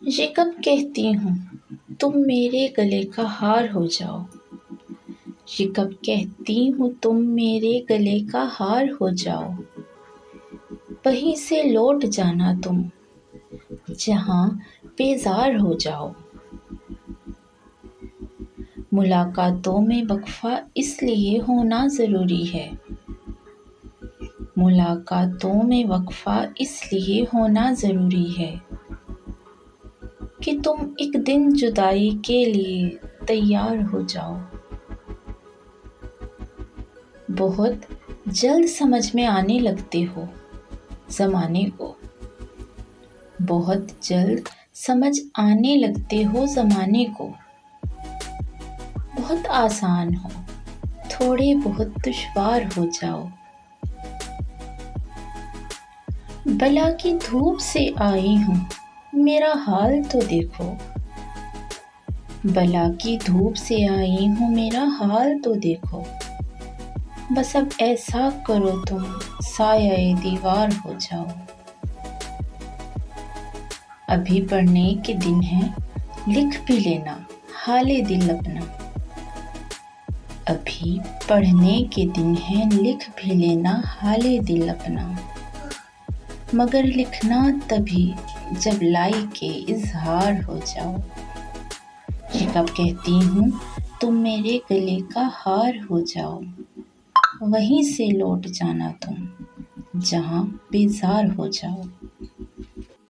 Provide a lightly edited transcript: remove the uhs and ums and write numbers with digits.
یہ کب کہتی ہوں تم میرے گلے کا ہار ہو جاؤ، یہ کب کہتی ہوں تم میرے گلے کا ہار ہو جاؤ، وہیں سے لوٹ جانا تم جہاں بیزار ہو جاؤ۔ ملاقاتوں میں وقفہ اس لیے ہونا ضروری ہے، ملاقاتوں میں وقفہ اس لیے ہونا ضروری ہے کہ تم ایک دن جدائی کے لیے تیار ہو جاؤ۔ بہت جلد سمجھ میں آنے لگتے ہو زمانے کو، بہت جلد سمجھ آنے لگتے ہو زمانے کو، بہت آسان ہو تھوڑے بہت دشوار ہو جاؤ۔ بلا کی دھوپ سے آئی ہوں میرا حال تو دیکھو، بلا کی دھوپ سے آئی ہوں میرا حال تو دیکھو، بس اب ایسا کرو تم سایہ دیوار ہو جاؤ۔ ابھی پڑھنے کے دن ہیں لکھ بھی لینا حال دل اپنا، ابھی پڑھنے کے دن ہیں لکھ بھی لینا حال دل اپنا، مگر لکھنا تبھی جب لائی کے اظہار ہو جاؤ۔ یہ کب کہتی ہوں تم میرے گلے کا ہار ہو جاؤ، وہیں سے لوٹ جانا تم جہاں بیزار ہو جاؤ۔